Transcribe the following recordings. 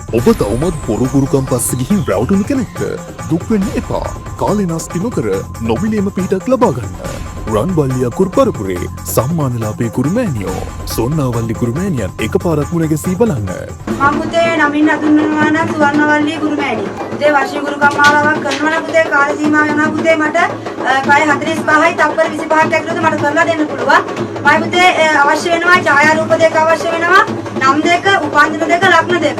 ඔබ තවමත් බොරුගුරුකම් පස්ස ගිහින් රැවටුණු කෙනෙක්ද? දුක් වෙන්න එපා. කාලේ නාස්ති නොකර නොමිලේම පිටක් ලබා ගන්න. රන්බල්ලියා කුරුපරපුරේ සම්මානලාභී කුරුමෑණියෝ සොන්නාවල්ලි කුරුමෑණියන් එකපාරක් මුණ ගැසී බලන්න. මම පුතේ නමින් අඳුන්වනවා නම් සුවර්ණවල්ලි කුරුමෑණිය. පුතේ වශී ගුරුකම් මාලාවක් කරනවා නම් පුතේ කාල සීමාව යනවා පුතේ මට පැය 45යි තප්පර 25ක් ඇතුළත මට කරලා දෙන්න පුළුවන්. මම පුතේ අවශ්‍ය වෙනවා ඡායාරූප දෙක අවශ්‍ය වෙනවා. නම් දෙක, උපන්දින දෙක, ලග්න දෙක.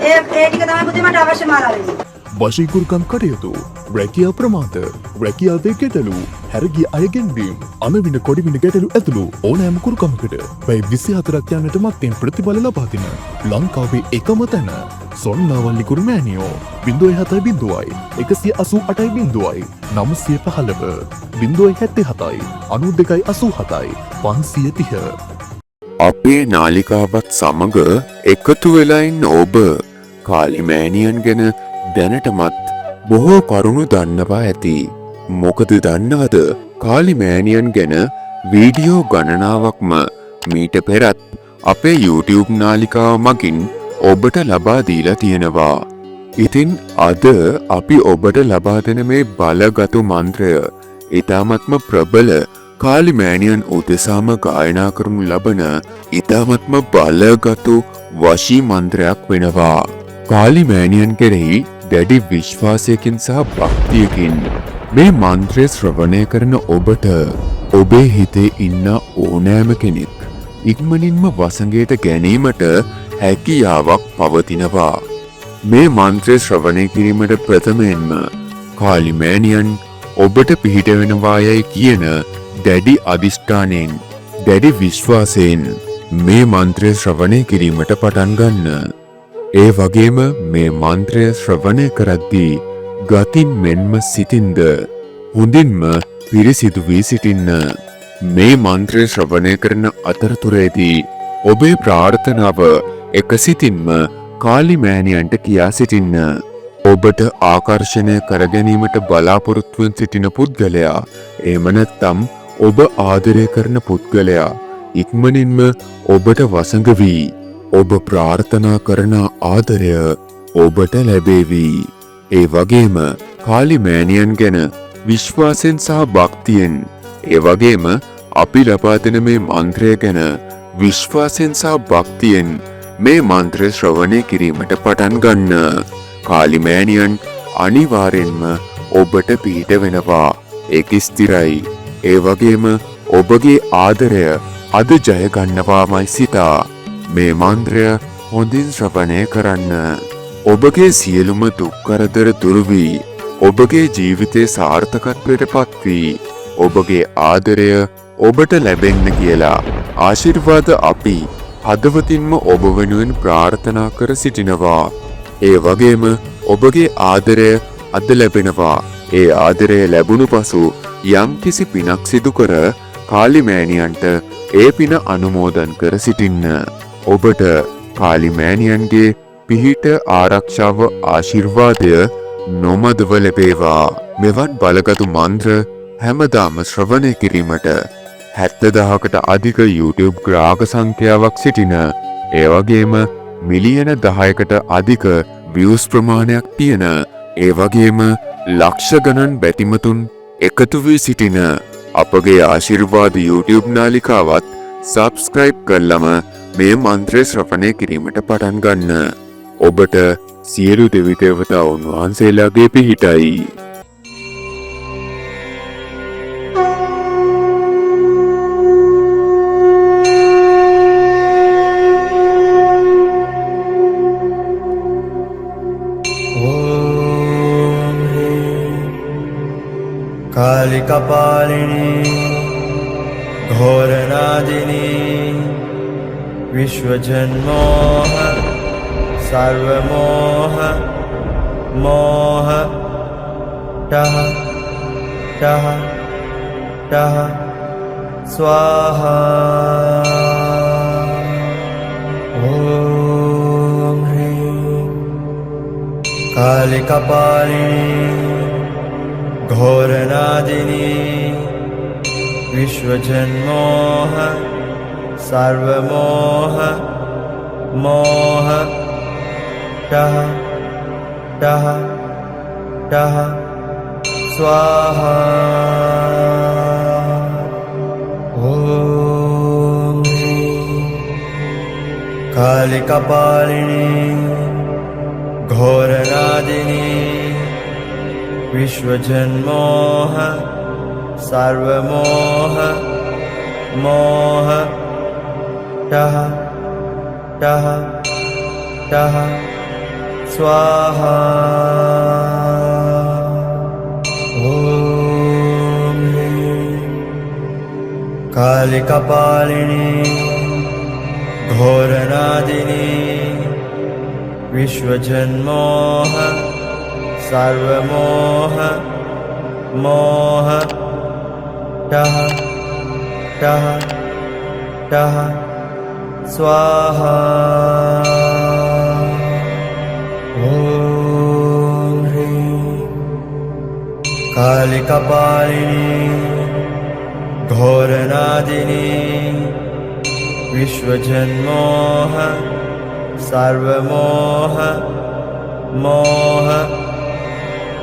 ඒ ටික තමයි පුතේ මට අවශ්‍ය මාලා වෙන්නේ. වශීගුරුකම් කටයුතු, රැකියා ප්‍රමාද, රැකියාවේ ගැටලු, හැරගිය අය ගෙන්වීම, අනවින කොඩිවින ගැටලු ඇතුළු ඕනෑම කුරුකමකට පැය 24ක් යන්නට මත්තෙන් ප්‍රතිඵල ලබා දෙන ලංකාවේ එකම තැන සොන්නාවල්ලි කුරුමෑණියෝ 070 188 915 077 9287 530. අපේ නාලිකාවත් සමග එකතු වෙලා ඉන්න ඔබ කාලිමෑණියන් ගැන දැනටමත් බොහෝ කරුණු දන්නවා ඇති. මොකද දන්නවද කාලිමෑණියන් ගැන වීඩියෝ ගණනාවක්ම මීට පෙරත් අපේ YouTube නාලිකාව මගින් ඔබට ලබා දීලා තියෙනවා. ඉතින් අද අපි ඔබට ලබා දෙන මේ බලගතු මන්ත්‍රය ඊ타මත්ම ප්‍රබල කාලිමෑණියන් උදෙසාම ගායනා කරනු ලබන ඊ타මත්ම බලගතු වශී මන්ත්‍රයක් වෙනවා. කාලිමෑණියන් කෙරෙහි දැඩි විශ්වාසයකින් සහ භක්තියකින් මේ මන්ත්‍රය ශ්‍රවණය කරන ඔබට ඔබේ හිතේ ඉන්න ඕනෑම කෙනෙක් ඉක්මනින්ම වසඟයට ගැනීමට හැකියාවක් පවතිනවා. මේ මන්ත්‍රය ශ්‍රවණය කිරීමට ප්‍රථමයෙන්ම කාලිමෑණියන් ඔබට පිහිට වෙනවායයි කියන දැඩි අදිෂ්ඨානයෙන් දැඩි විශ්වාසයෙන් මේ මන්ත්‍රය ශ්‍රවණය කිරීමට පටන් ගන්න. ඒ වගේම මේ මන්ත්‍රය ශ්‍රවණය කරද්දී ගතින් මෙන්ම සිතින්ද හොඳින්ම පිරිසිදු වී සිටින්න. මේ මන්ත්‍රය ශ්‍රවණය කරන අතරතුරේදී ඔබේ ප්‍රාර්ථනාව එකසිතින්ම කාලිමෑණියන්ට කියා සිටින්න. ඔබට ආකර්ෂණය කර ගැනීමට බලාපොරොත්තුවෙන් සිටින පුද්ගලයා එහෙම නැත්නම් ඔබ ආදරය කරන පුද්ගලයා ඉක්මනින්ම ඔබට වසඟ වී ඔබ ප්‍රාර්ථනා කරන ආදරය ඔබට ලැබේවි. ඒ වගේම කාලිමෑණියන් ගැන විශ්වාසයෙන් සහ භක්තියෙන් ඒ වගේම අපි ලබා දෙන මේ මන්ත්‍රය ගැන විශ්වාසයෙන් සහ භක්තියෙන් මේ මන්ත්‍රය ශ්‍රවණය කිරීමට පටන් ගන්න. කාලිමෑණියන් අනිවාර්යෙන්ම ඔබට පිහිට වෙනවා. ඒක ස්ථිරයි. ඒ වගේම ඔබගේ ආදරය අද ජය ගන්නවාමයි සිතා මේ මන්ත්‍රය හොඳින් ශ්‍රවණය කරන්න. ඔබගේ සියලුම දුක් කරදර දුරු වී ඔබගේ ජීවිතයේ සාර්ථකත්වයට පත් වී ඔබගේ ආදරය ඔබට ලැබෙන්න කියලා ආශිර්වාද අපි හදවතින්ම ඔබ වෙනුවෙන් ප්‍රාර්ථනා කර සිටිනවා. ඒ වගේම ඔබගේ ආදරය අද ලැබෙනවා. ඒ ආදරය ලැබුණු පසු යම්කිසි පිනක් සිදු කර කාලිමෑණියන්ට ඒ පින අනුමෝදන් කර සිටින්න. ඔබට කාලිමෑණියන්ගේ පිහිට ආරක්ෂාව ආශිර්වාදය නොමදව ලැබේවා. මෙවන් බලගතු මන්ත්‍ර හැමදාම ශ්‍රවණය කිරීමට 70,000කට අධික YouTube ග්‍රාහක සංඛ්‍යාවක් සිටින ඒ වගේම මිලියන 10කට අධික views ප්‍රමාණයක් තියෙන ඒ වගේම ලක්ෂ ගණන් බැතිමතුන් එකතු වී සිටින අපගේ ආශිර්වාද YouTube නාලිකාවත් subscribe කරලම මේ මන්ත්‍රය ශ්‍රවණය කිරීමට පටන් ගන්න. ඔබට සියලු දෙවි දේවතාවුන් වහන්සේලාගේ පිහිටයි. कालिकपालिनी घोरनादिनी विश्वजन्मोह सर्वमोह मोह टह टह टह स्वाहा ओम ह्रीं कालिकपालिनी घोरनादिनी विश्वजन्मोह सर्वमोह मोह टः टः टः स्वाहा ॐ कालिकपालिनी घोरनादिनी विश्वजन्मोह सर्वमोह मोह टः टः टः स्वाहा ॐ कालिकपालिनी घोरनादिनी विश्वजन्मोह सर्वमोह मोह टः टः टः स्वाहा ॐ कालिकपालिनी घोरनादिनी विश्वजन्मोह सर्वमोह मोह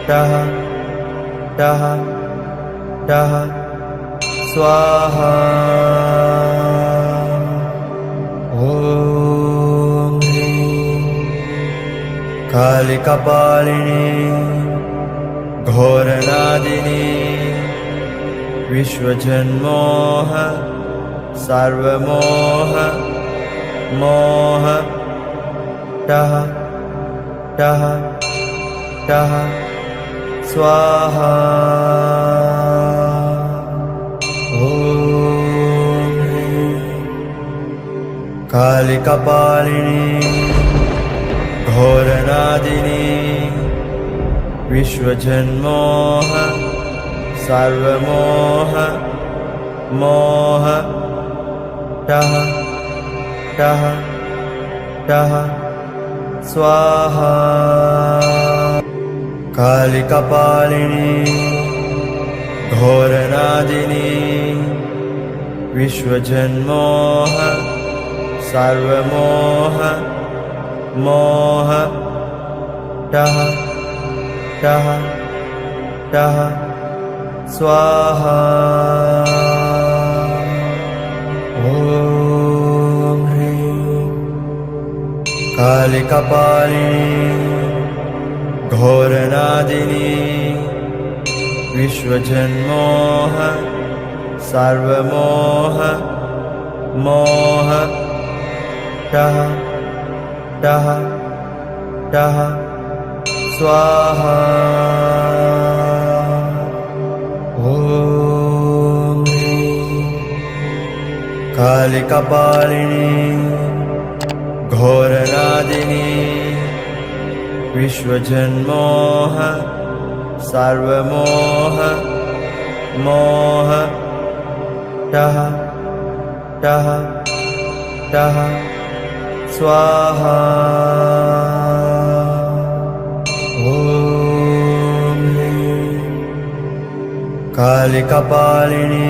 टः टः टः स्वाहा ॐ कालिकपालिनी घोरनादिनी विश्वजन्मोह सर्वमोह मोह टः टः टः स्वाहा ॐ कालिकपालिनी घोरनादिनी विश्वजन्मोह सर्वमोह मोह टः टः टः स्वाहा कालिकपालिनी घोरनादिनी विश्वजन्मोह सर्वमोह मोह टः टः टः स्वाहा ॐ कालिकपालिनी घोरनादिनी विश्वजन्मोह सर्वमोह मोह टः टः टः स्वाहा ॐ कालिकपालिनी घोरनादिनी विश्वजन्मोह सर्वमोह मोह टः टः टः स्वाहा ॐ कालिकपालिनी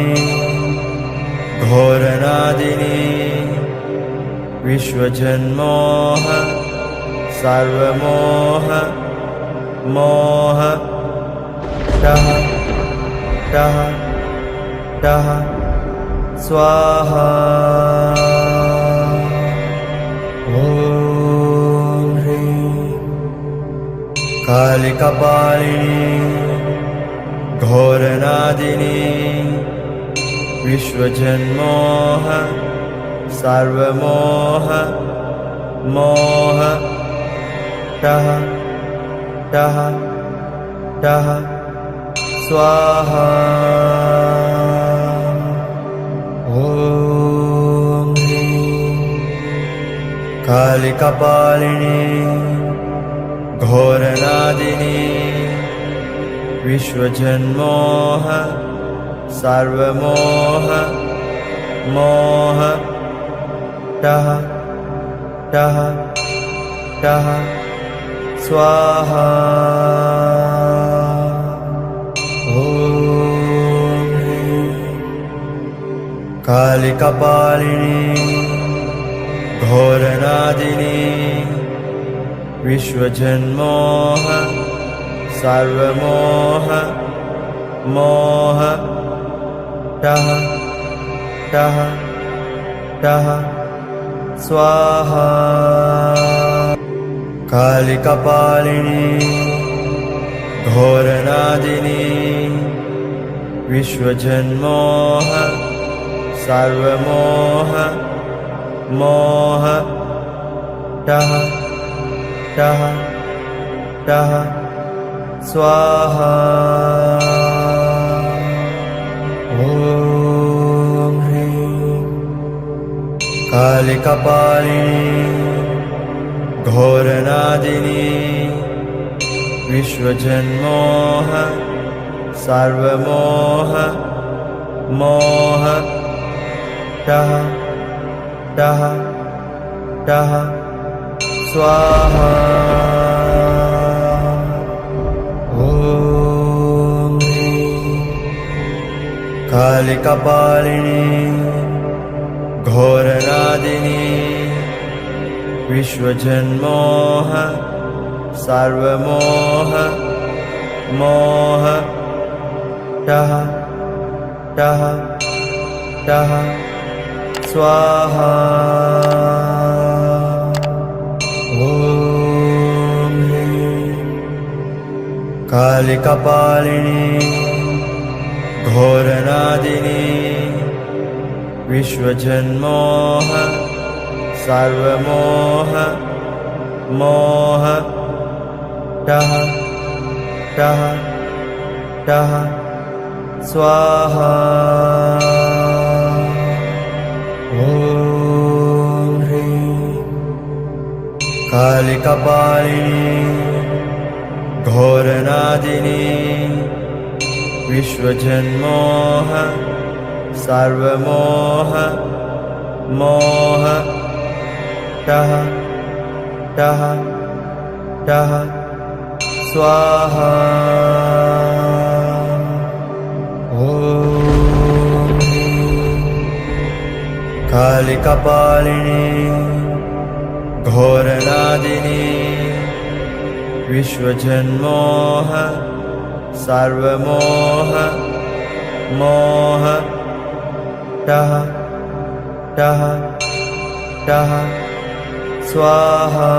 घोरनादिनी विश्वजन्मोह सर्वमोह मोह टः टः टः स्वाहा ॐ कालिकपालिनी घोरनादिनी विश्वजन्मोह सर्वमोह मोह टः टः टः स्वाहा ॐ कालिकपालिनी घोरनादिनी विश्वजन्मोह सर्वमोह मोह टः टः टः स्वाहा ॐ कालिकपालिनी घोरनादिनी विश्वजन्मोह सर्वमोह मोह टः टः टः स्वाहा कालिकपालिनी घोरनादिनी विश्वजन्मोह सर्वमोह मोह टः टः टः स्वाहा ॐ ह्रीं कालिकपालिनी घोरनादिनी विश्वजन्मोह सर्वमोह मोह टः टः टः स्वाहा ॐ ह्रीं कालिकपालिनी घोरनादिनी विश्वजन्मोह सर्वमोह मोह टः टः टः स्वाहा ॐ ह्रीं कालिकपालिनी घोरनादिनी विश्वजन्मोह सर्वमोह मोह टः टः टः स्वाहा ॐ ह्रीं कालिकपालिनी घोरनादिनी विश्वजन्मोह सर्वमोह मोह टः टः टः स्वाहा ॐ ह्रीं कालिकपालिनी घोरनादिनी विश्वजन्मोह सर्वमोह मोह टः टः टः स्वाहा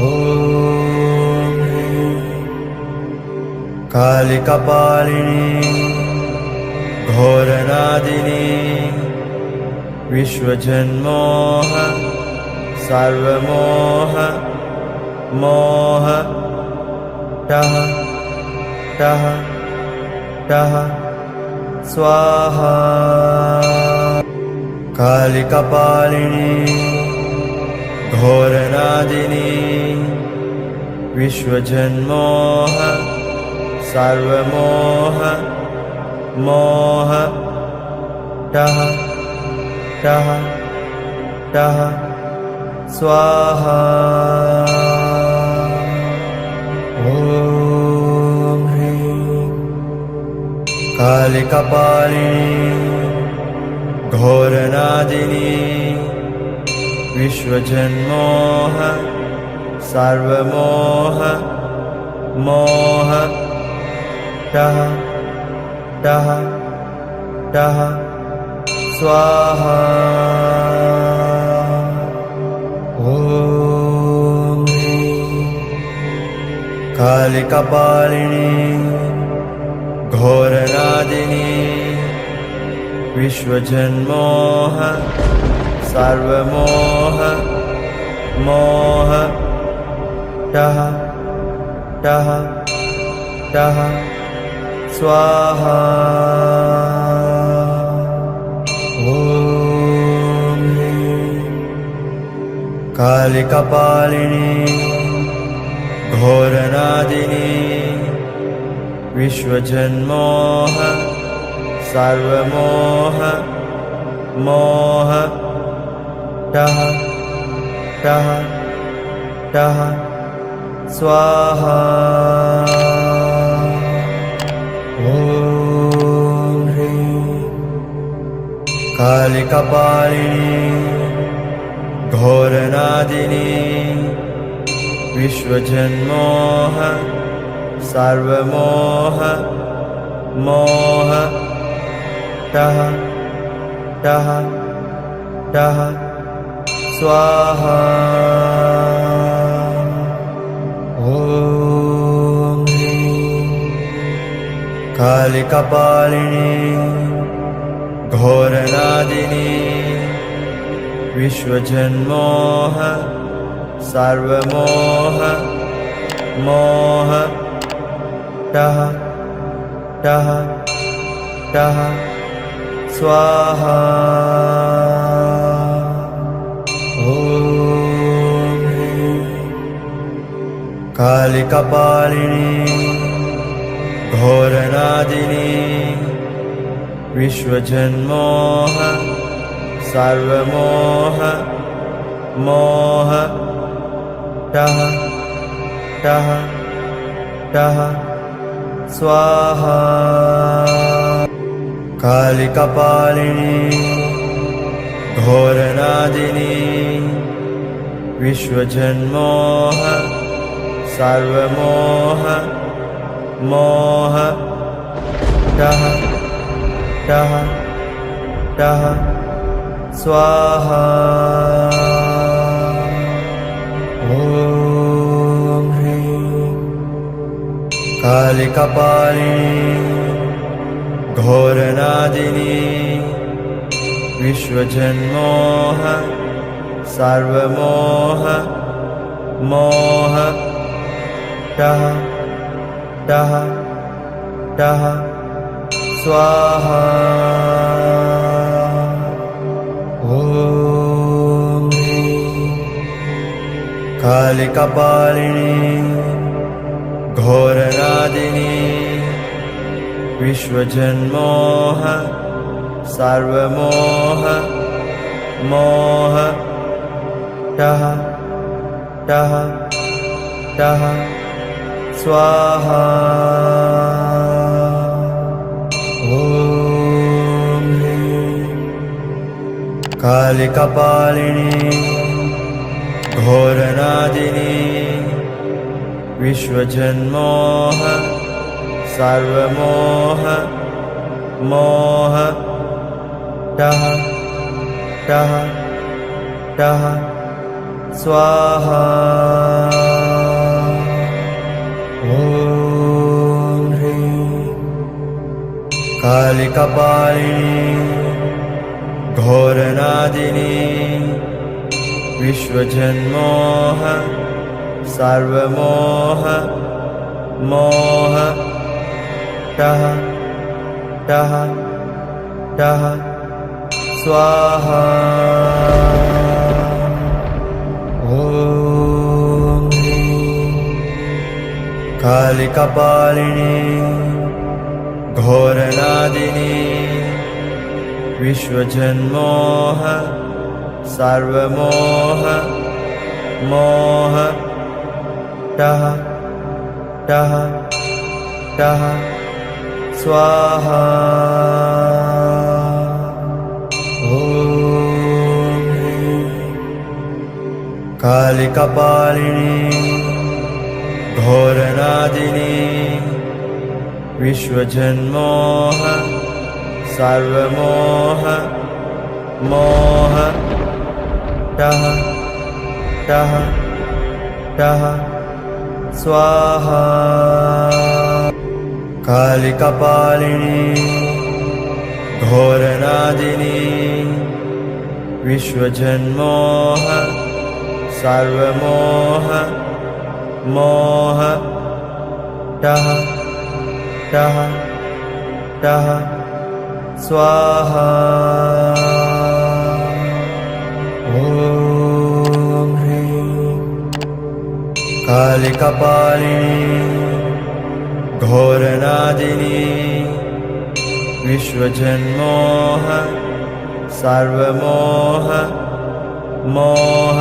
ॐ ह्रीं कालिकपालिनी घोरनादिनी विश्वजन्मोह सर्वमोह मोह टः टः टः स्वाहा कालिकपालिनी घोरनादिनी विश्वजन्मोह सर्वमोह मोह टः टः टः स्वाहा ॐ ह्रीं कालिकपालिनी घोरनादिनी विश्वजन्मोह सर्वमोह मोह टः टः टः स्वाहा ॐ ह्रीं कालिकपालिनी घोरनादिनी विश्वजन्मोह सर्वमोह मोह टः टः टः स्वाहा ॐ ह्रीं कालिकपालिनी घोरनादिनी विश्वजन्मोह सर्वमोह मोह टः टः टः स्वाहा ॐ ह्रीं कालिकपालिनी घोरनादिनी विश्वजन्मोह सर्वमोह मोह टः टः टः स्वाहा ॐ कालिकपालिनी घोरनादिनी विश्वजन्मोह सर्वमोह मोह टः टः टः स्वाहा ॐ कालिकपालिनी घोरनादिनी विश्वजन्मोह सर्वमोह मोह टः टः टः स्वाहा कालिकपालिनी घोरनादिनी विश्वजन्मोह सर्वमोह मोह टः टः टः स्वाहा ॐ कालिकपालिनी घोरनादिनी विश्वजन्मोह सर्वमोह मोह टः टः टः स्वाहा ॐ कालिकपालिनी घोरनादिनी विश्वजन्मोह सर्वमोह मोह टः टः टः स्वाहा ॐ कालिकपालिनी घोरनादिनी विश्वजन्मोह सर्वमोह मोह टः टः टः स्वाहा ॐ कालिकपालिनी घोरनादिनी विश्वजन्मोह सर्वमोह मोह टः टः टः स्वाहा ॐ कालिकपालिनी घोरनादिनी विश्वजन्मोह सर्वमोह मोह टः टः टः स्वाहा ॐ कालिकपालिनी घोरनादिनी विश्वजन्मोह सर्वमोह मोह टः टः टः स्वाहा कालिकपालिनी घोरनादिनी विश्वजन्मोह सर्वमोह मोह टः टः टः स्वाहा ॐ कालिकपालिनी घोरनादिनी विश्वजन्मोह सर्वमोह मोह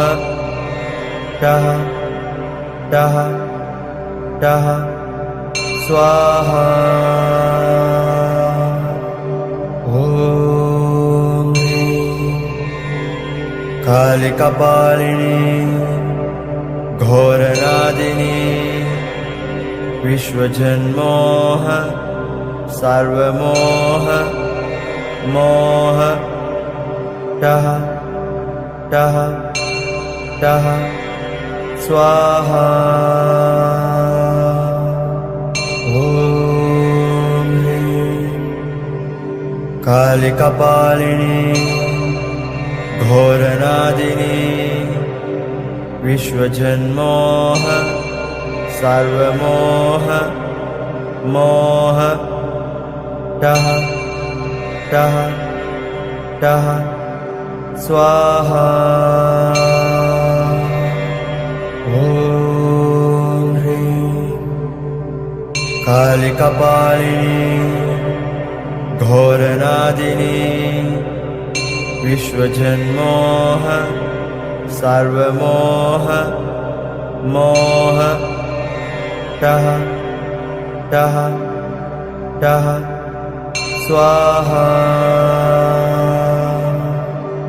टः टः टः स्वाहा ॐ कालिकपालिनी घोरनादिनी विश्वजन्मोह सर्वमोह मोह टः टः टः स्वाहा ॐ ह्रीं कालिकपालिनी घोरनादिनी विश्वजन्मोह सर्वमोह मोह टः टः टः स्वाहा ॐ ह्रीं कालिकपालिनी घोरनादिनी विश्वजन्मोह सर्वमोह मोह टः टः टः स्वाहा।